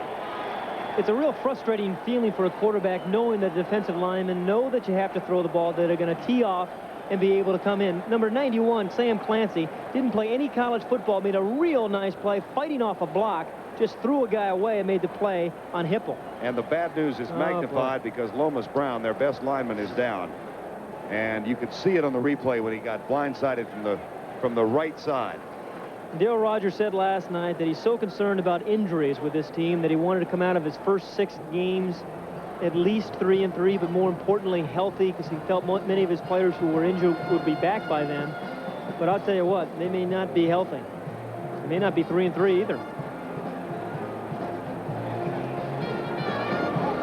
It's a real frustrating feeling for a quarterback knowing that the defensive linemen know that you have to throw the ball, that are going to tee off and be able to come in. Number 91, Sam Clancy, didn't play any college football, made a real nice play, fighting off a block, just threw a guy away and made the play on Hipple. And the bad news is magnified because Lomas Brown, their best lineman, is down. And you could see it on the replay when he got blindsided from the right side. Dale Rogers said last night that he's so concerned about injuries with this team that he wanted to come out of his first 6 games at least 3-3, but more importantly healthy, because he felt many of his players who were injured would be back by then. But I'll tell you what, they may not be healthy. They may not be 3-3 either.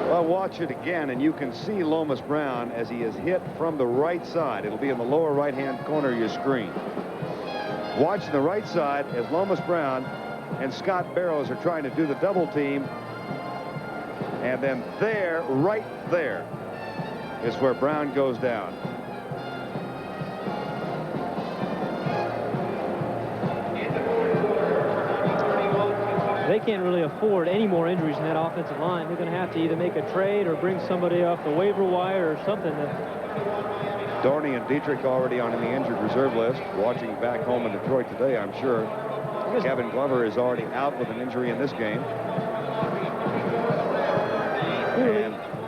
Well, watch it again, and you can see Lomas Brown as he is hit from the right side. It'll be in the lower right-hand corner of your screen. Watch the right side as Lomas Brown and Scott Barrows are trying to do the double team. And then there, right there, is where Brown goes down. They can't really afford any more injuries in that offensive line. They're going to have to either make a trade or bring somebody off the waiver wire or something. Dorney and Dietrich already on the injured reserve list. Watching back home in Detroit today, I'm sure. Kevin Glover is already out with an injury in this game.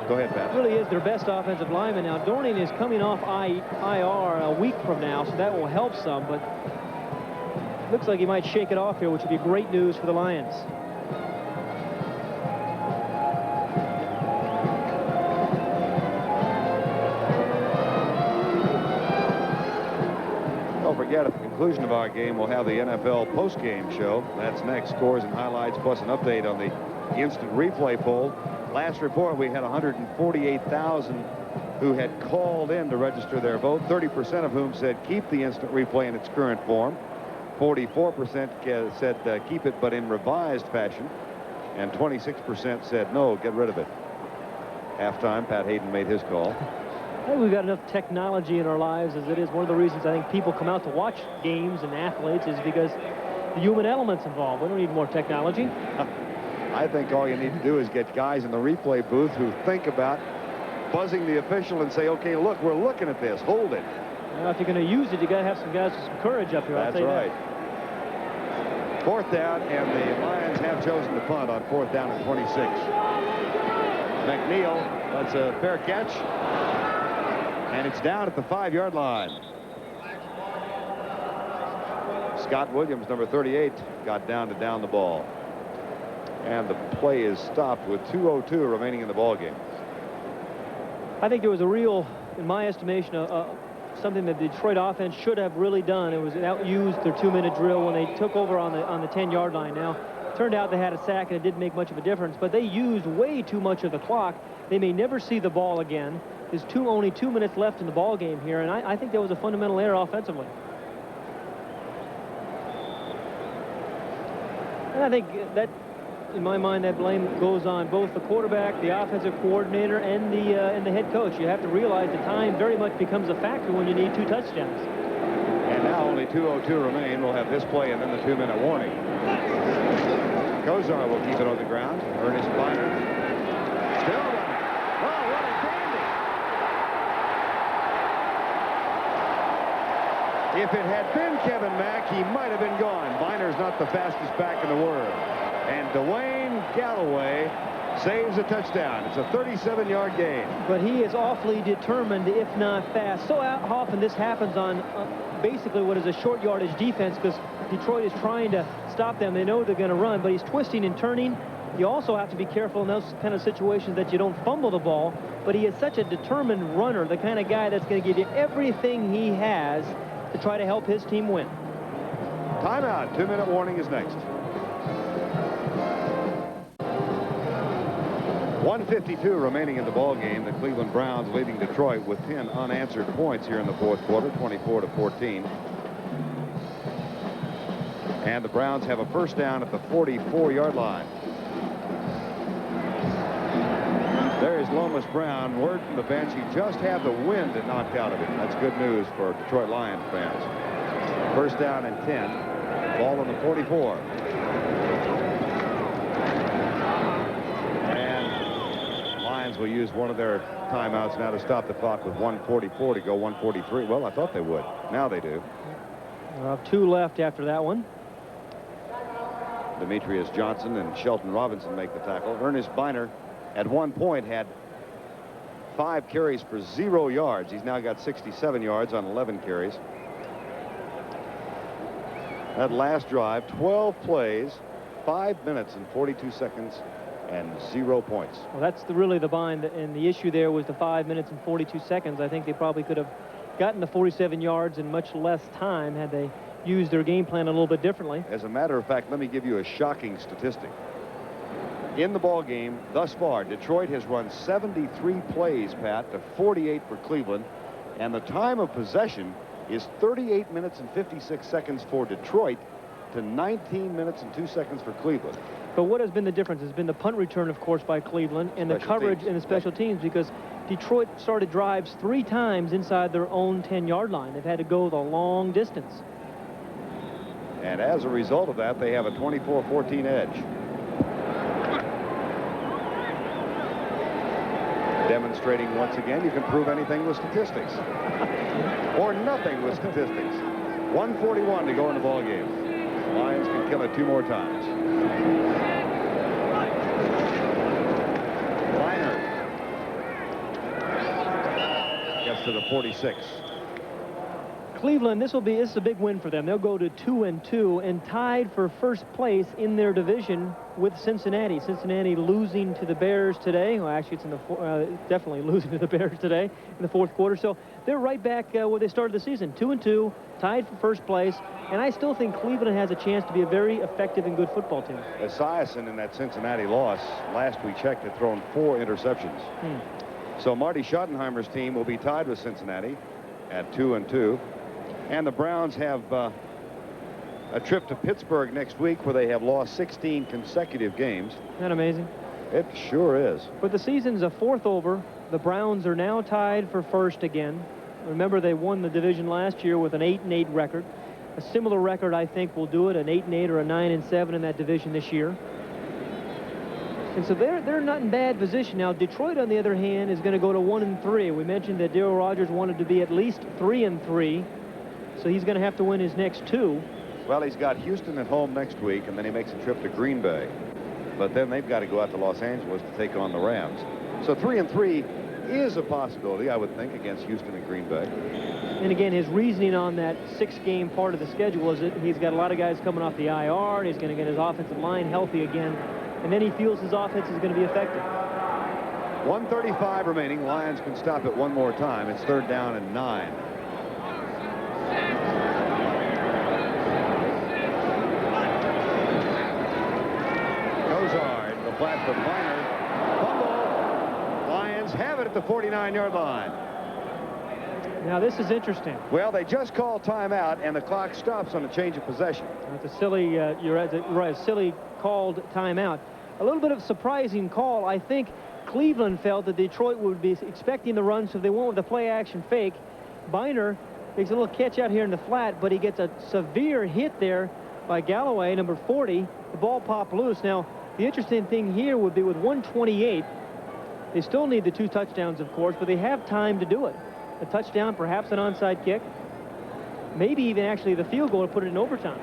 Go ahead, Pat. Really is their best offensive lineman now. Dorning is coming off IR a week from now, so that will help some, but looks like he might shake it off here, which would be great news for the Lions. Don't forget, at the conclusion of our game, we'll have the NFL post-game show. That's next. Scores and highlights, plus an update on the instant replay poll. Last report, we had 148,000 who had called in to register their vote, 30% of whom said keep the instant replay in its current form. 44% said keep it but in revised fashion, and 26% said no, get rid of it. Halftime, Pat Hayden made his call. I think we've got enough technology in our lives as it is. One of the reasons I think people come out to watch games and athletes is because the human element's involved. We don't need more technology. I think all you need to do is get guys in the replay booth who think about buzzing the official and say, okay, look, we're looking at this. Hold it. Well, if you're going to use it, you got to have some guys with some courage up here. That's right. Fourth down, and the Lions have chosen to punt on 4th down and 26. McNeil, that's a fair catch. And it's down at the 5-yard line. Scott Williams, number 38, got down to down the ball. And the play is stopped with 2:02 remaining in the ball game. I think there was a real, in my estimation, something that the Detroit offense should have really done. It was outused their 2-minute drill when they took over on the 10-yard line. Now, turned out they had a sack and it didn't make much of a difference, but they used way too much of the clock. They may never see the ball again. There's only 2 minutes left in the ball game here, and I think that was a fundamental error offensively. And I think that, in my mind, that blame goes on both the quarterback, the offensive coordinator, and the head coach. You have to realize that time very much becomes a factor when you need 2 touchdowns. And now only 2:02 remain. We'll have this play and then the 2-minute warning. Kozar will keep it on the ground. Ernest Biner still running. Oh, what a dandy! If it had been Kevin Mack, he might have been gone. Biner's not the fastest back in the world. And Dwayne Galloway saves a touchdown. It's a 37-yard gain. But he is awfully determined, if not fast. So often this happens on basically what is a short yardage defense, because Detroit is trying to stop them. They know they're going to run, but he's twisting and turning. You also have to be careful in those kind of situations that you don't fumble the ball. But he is such a determined runner, the kind of guy that's going to give you everything he has to try to help his team win. Timeout. 2-minute warning is next. 1:52 remaining in the ball game. The Cleveland Browns leading Detroit with 10 unanswered points here in the 4th quarter, 24-14. And the Browns have a first down at the 44-yard line. There is Lomas Brown. Word from the bench, he just had the wind that knocked out of him. That's good news for Detroit Lions fans. First down and 10. Ball on the 44. Lions will use one of their timeouts now to stop the clock with 1:44 to go, 1:43. Well, I thought they would. Now they do. We'll have 2 left after that one. Demetrius Johnson and Shelton Robinson make the tackle. Ernest Biner at one point had 5 carries for 0 yards. He's now got 67 yards on 11 carries. That last drive, 12 plays, 5 minutes and 42 seconds, and 0 points. Well, that's really the bind, and the issue there was the 5 minutes and 42 seconds. I think they probably could have gotten the 47 yards in much less time had they used their game plan a little bit differently. As a matter of fact, let me give you a shocking statistic. In the ball game thus far, Detroit has run 73 plays, Pat, to 48 for Cleveland, and the time of possession is 38 minutes and 56 seconds for Detroit to 19 minutes and 2 seconds for Cleveland. But what has been the difference has been the punt return, of course, by Cleveland, and the coverage in the special teams, because Detroit started drives 3 times inside their own 10-yard line. They've had to go the long distance. And as a result of that, they have a 24-14 edge. Demonstrating once again you can prove anything with statistics. Or nothing with statistics. 1:41 to go in the ball game. Lions can kill it 2 more times. Liner gets to the 46. Cleveland, this is a big win for them. They'll go to 2-2 and tied for first place in their division with Cincinnati. Cincinnati losing to the Bears today. Well, actually, it's in the definitely losing to the Bears today in the 4th quarter. So they're right back where they started the season, 2-2, tied for first place. And I still think Cleveland has a chance to be a very effective and good football team. Esiason in that Cincinnati loss, last we checked, had thrown 4 interceptions. So Marty Schottenheimer's team will be tied with Cincinnati at 2-2. And the Browns have a trip to Pittsburgh next week where they have lost 16 consecutive games. Isn't that amazing? It sure is. But the season's a 4th over. The Browns are now tied for first again. Remember, they won the division last year with an 8-8 record. A similar record, I think, will do it, an 8-8 or a 9-7 in that division this year. And so they're not in bad position. Now, Detroit, on the other hand, is going to go to 1-3. We mentioned that Darryl Rogers wanted to be at least 3-3. So he's going to have to win his next 2. Well, he's got Houston at home next week, and then he makes a trip to Green Bay. But then they've got to go out to Los Angeles to take on the Rams. So 3-3 is a possibility, I would think, against Houston and Green Bay. And again, his reasoning on that 6-game part of the schedule is that he's got a lot of guys coming off the IR, and he's going to get his offensive line healthy again, and then he feels his offense is going to be effective. 1:35 remaining. Lions can stop it one more time. It's 3rd down and 9. Flat for Biner. Fumble. Lions have it at the 49-yard line. Now, this is interesting. Well, they just called timeout, and the clock stops on a change of possession. It's a silly, you're right, a silly called timeout. A little bit of surprising call. I think Cleveland felt that Detroit would be expecting the run, so they went with the play-action fake. Biner makes a little catch out here in the flat, but he gets a severe hit there by Galloway, number 40. The ball popped loose. Now, the interesting thing here would be with 1:28, they still need the 2 touchdowns, of course, but they have time to do it. A touchdown, perhaps an onside kick, maybe even actually the field goal to put it in overtime.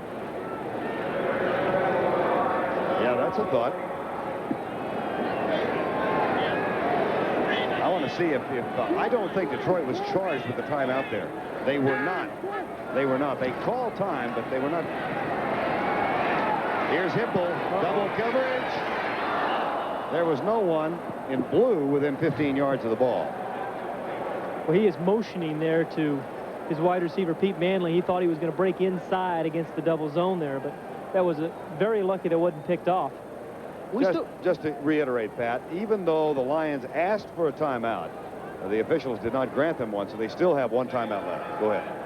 Yeah, that's a thought. I want to see if I don't think Detroit was charged with the timeout there. They were not. They were not. They called time, but they were not. Here's Hipple, double coverage. There was no one in blue within 15 yards of the ball. Well, he is motioning there to his wide receiver, Pete Manley. He thought he was going to break inside against the double zone there, but that was very lucky that wasn't picked off. Just to reiterate, Pat, even though the Lions asked for a timeout, the officials did not grant them one, so they still have 1 timeout left. Go ahead.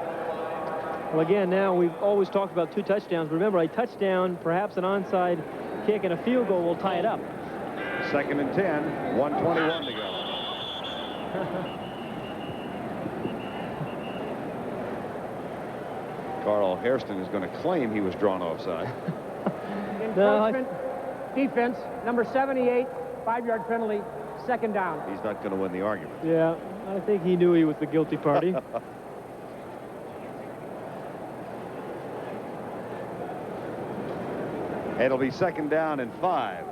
Well, again, now we've always talked about 2 touchdowns. Remember, a touchdown, perhaps an onside kick, and a field goal will tie it up. 2nd and 10, 1:21 to go. Carl Hairston is going to claim he was drawn offside. Encroachment, defense, number 78, 5-yard penalty, second down. He's not going to win the argument. Yeah, I think he knew he was the guilty party. It'll be second down and 5.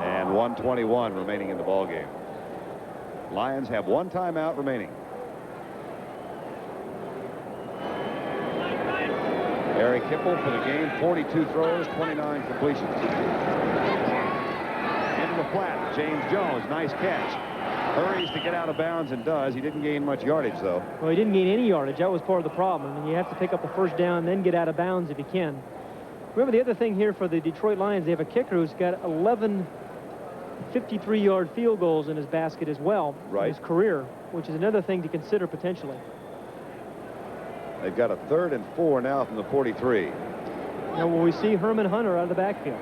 And 1:21 remaining in the ball game. Lions have 1 timeout remaining. Eric Hipple for the game, 42 throws, 29 completions. Into the flat, James Jones, nice catch. Hurries to get out of bounds and does. He didn't gain much yardage, though. Well, he didn't gain any yardage. That was part of the problem. I mean, you have to pick up the first down, then get out of bounds if you can. Remember, the other thing here for the Detroit Lions, they have a kicker who's got 11 53-yard field goals in his basket as well in his career, which is another thing to consider potentially. They've got a 3rd and 4 now from the 43. Now, will we see Herman Hunter out of the backfield?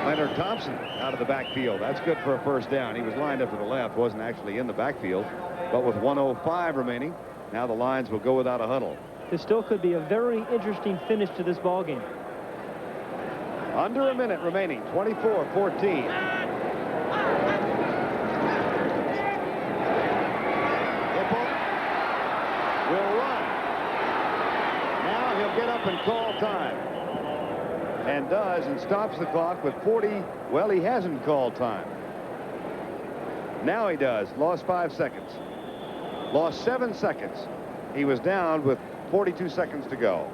Leonard Thompson out of the backfield. That's good for a first down. He was lined up to the left, wasn't actually in the backfield. But with 1:05 remaining, now the Lions will go without a huddle. This still could be a very interesting finish to this ball game. Under a minute remaining, 24-14. Hipple will run. Now he'll get up and call time. And does, and stops the clock with 40. Well, he hasn't called time. Now he does. Lost 5 seconds. Lost 7 seconds. He was down with 42 seconds to go.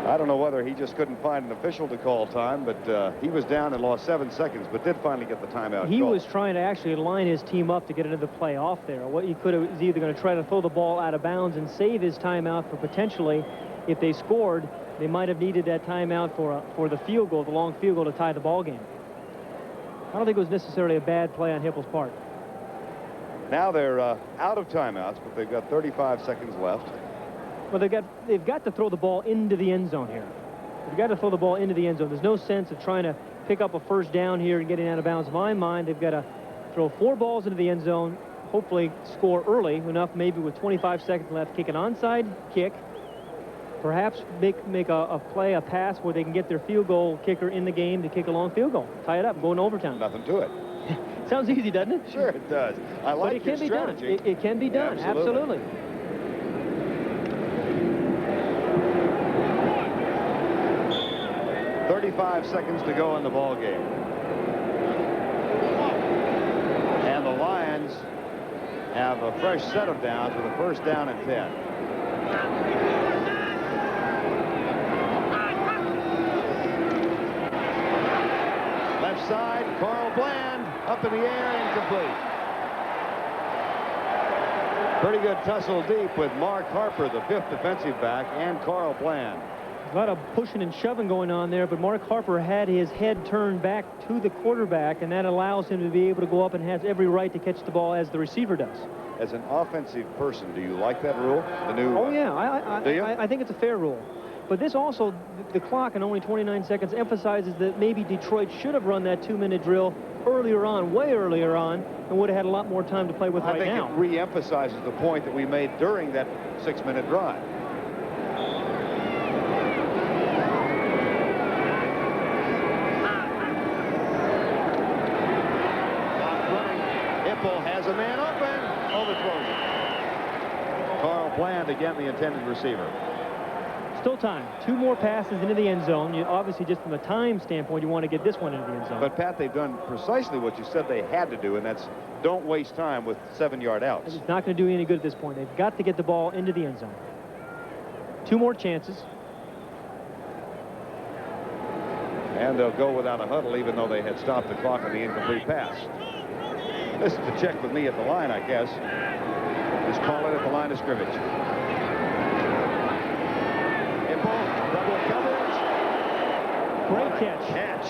I don't know whether he just couldn't find an official to call time, but he was down and lost 7 seconds, but did finally get the timeout. He was trying to actually line his team up to get another play off there. What he could have is either going to try to throw the ball out of bounds and save his timeout for potentially, if they scored, they might have needed that timeout for the field goal, the long field goal to tie the ball game. I don't think it was necessarily a bad play on Hipple's part. Now they're out of timeouts, but they've got 35 seconds left. Well, they've got to throw the ball into the end zone here. They've got to throw the ball into the end zone. There's no sense of trying to pick up a first down here and getting out of bounds. In my mind, they've got to throw 4 balls into the end zone, hopefully score early enough, maybe with 25 seconds left, kick an onside kick, perhaps make a play, a pass where they can get their field goal kicker in the game to kick a long field goal, tie it up, go in overtime. Nothing to it. Sounds easy, doesn't it? Sure it does. I like but it can be done. It can be done. Yeah, absolutely. 35 seconds to go in the ball game. And the Lions have a fresh set of downs with a first down and 10. Left side, Carl Bland up in the air, incomplete. Pretty good tussle deep with Mark Harper, the 5th defensive back, and Carl Bland. A lot of pushing and shoving going on there, but Mark Harper had his head turned back to the quarterback, and that allows him to be able to go up and has every right to catch the ball as the receiver does. As an offensive person, do you like that rule? The new. Oh yeah, I think it's a fair rule. But this also, the clock in only 29 seconds emphasizes that maybe Detroit should have run that 2-minute drill earlier on, way earlier on, and would have had a lot more time to play with right now. I think it re-emphasizes the point that we made during that 6-minute drive. Has a man open, overthrows it. Carl Bland again, the intended receiver. Still time. 2 more passes into the end zone. Obviously, just from a time standpoint, you want to get this one into the end zone. But Pat, they've done precisely what you said they had to do, and that's don't waste time with 7-yard outs. It's not going to do any good at this point. They've got to get the ball into the end zone. 2 more chances. And they'll go without a huddle, even though they had stopped the clock on the incomplete pass. This is to check with me at the line, I guess. Just call it at the line of scrimmage. Hipple, double coverage. Great catch.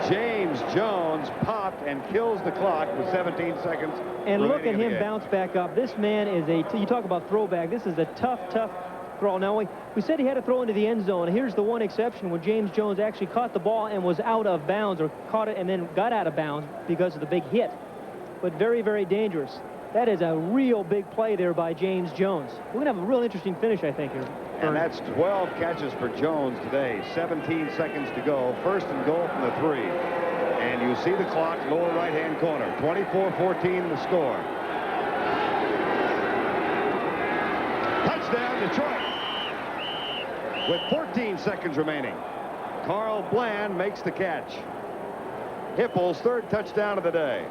James Jones popped and kills the clock with 17 seconds. And look at him bounce back up. This man is you talk about throwback. This is a tough throw. Now, we said he had to throw into the end zone. Here's the one exception when James Jones actually caught the ball and was out of bounds, or caught it and then got out of bounds because of the big hit. but very, very dangerous. That is a real big play there by James Jones. We're going to have a real interesting finish, I think, here. And that's 12 catches for Jones today. 17 seconds to go. First and goal from the 3. And you see the clock, lower right-hand corner. 24-14 the score. Touchdown, Detroit. With 14 seconds remaining, Carl Bland makes the catch. Hippel's third touchdown of the day.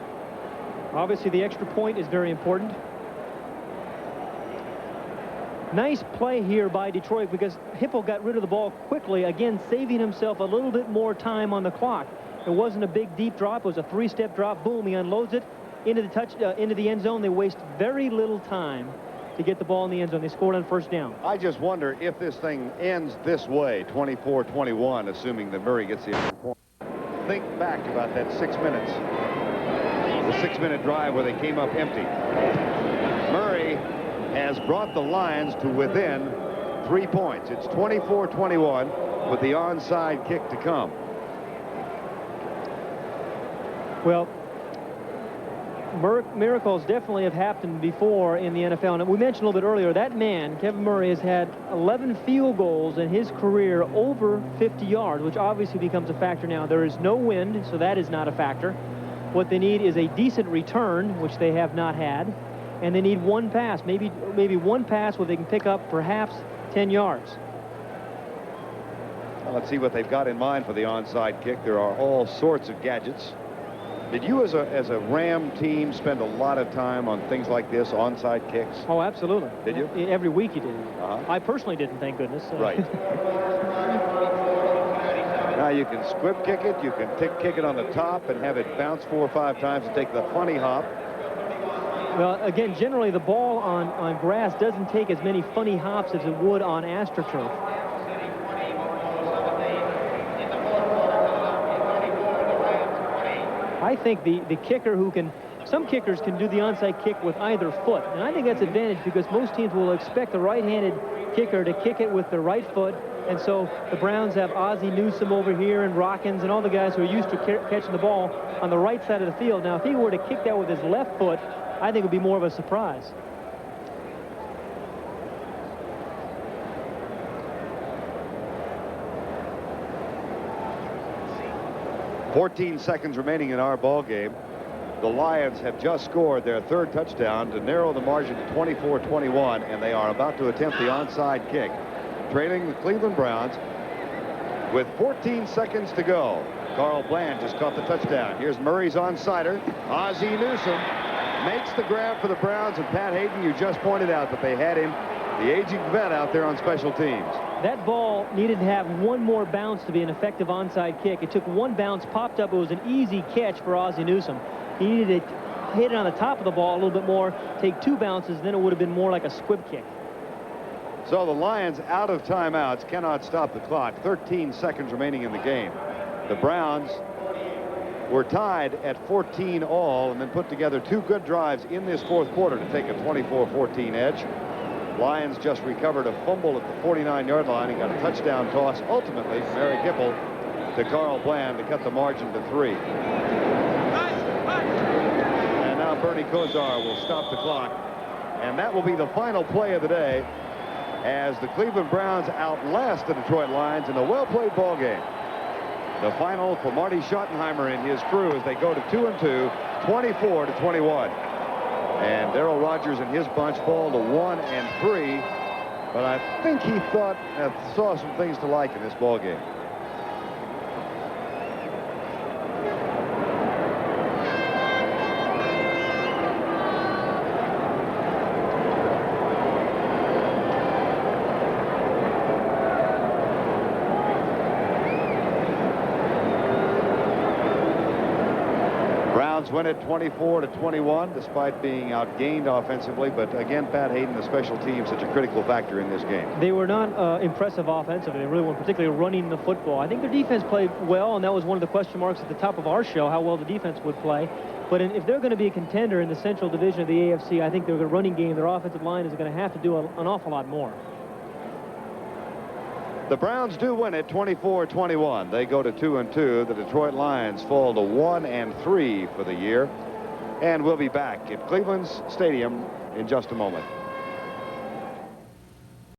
Obviously, the extra point is very important. Nice play here by Detroit because Hippel got rid of the ball quickly, again saving himself a little bit more time on the clock. It wasn't a big deep drop. It was a 3-step drop. Boom, he unloads it into the end zone. They waste very little time to get the ball in the end zone. They scored on first down. I just wonder if this thing ends this way, 24-21, assuming that Murray gets the extra point. Think back about that 6 minutes. The 6-minute drive where they came up empty. Murray has brought the Lions to within 3 points. It's 24-21 with the onside kick to come. Well, miracles definitely have happened before in the NFL. And we mentioned a little bit earlier, that man, Kevin Murray, has had 11 field goals in his career over 50 yards, which obviously becomes a factor now. There is no wind, so that is not a factor. What they need is a decent return, which they have not had, and they need one pass, maybe one pass where they can pick up perhaps 10 yards. Well, let's see what they've got in mind for the onside kick. There are all sorts of gadgets. Did you, as a Ram team, spend a lot of time on things like this, onside kicks? Oh, absolutely. Did you? Every week you did. Uh-huh. I personally didn't, thank goodness. Right. Now you can squib kick it, you can kick it on the top and have it bounce 4 or 5 times and take the funny hop. Well, again, generally the ball on grass doesn't take as many funny hops as it would on AstroTurf. I think the kicker who can, some kickers can do the onside kick with either foot, and I think that's advantage because most teams will expect the right-handed kicker to kick it with the right foot. And so the Browns have Ozzie Newsome over here and Rockins and all the guys who are used to catching the ball on the right side of the field. Now, if he were to kick that with his left foot, I think it would be more of a surprise. .14 seconds remaining in our ball game. The Lions have just scored their third touchdown to narrow the margin to 24-21, and they are about to attempt the onside kick, trailing the Cleveland Browns with 14 seconds to go. Carl Bland just caught the touchdown. Here's Murray's onsider. Ozzie Newsome makes the grab for the Browns, and Pat Hayden, you just pointed out that they had him, the aging vet, out there on special teams. That ball needed to have one more bounce to be an effective onside kick. It took one bounce, popped up. It was an easy catch for Ozzie Newsome. He needed to hit it on the top of the ball a little bit more, take 2 bounces, then it would have been more like a squib kick. So the Lions, out of timeouts, cannot stop the clock. 13 seconds remaining in the game. The Browns were tied at 14 all and then put together 2 good drives in this fourth quarter to take a 24-14 edge. Lions just recovered a fumble at the 49-yard line and got a touchdown toss ultimately from Eric Hipple to Carl Bland to cut the margin to 3. And now Bernie Kosar will stop the clock, and that will be the final play of the day as the Cleveland Browns outlast the Detroit Lions in a well-played ball game. The final for Marty Schottenheimer and his crew as they go to 2-2, 24-21. And Darryl Rogers and his bunch fall to 1-3, but I think he saw some things to like in this ball game. Win it 24-21 despite being outgained offensively, but again, Pat Hayden, the special team, such a critical factor in this game. They were not impressive offensively. They really weren't particularly running the football. I think their defense played well, and that was one of the question marks at the top of our show, how well the defense would play. But if they're going to be a contender in the Central Division of the AFC, I think their running game, their offensive line is going to have to do an awful lot more. The Browns do win it 24-21. They go to 2-2. The Detroit Lions fall to 1-3 for the year. And we'll be back at Cleveland's Stadium in just a moment.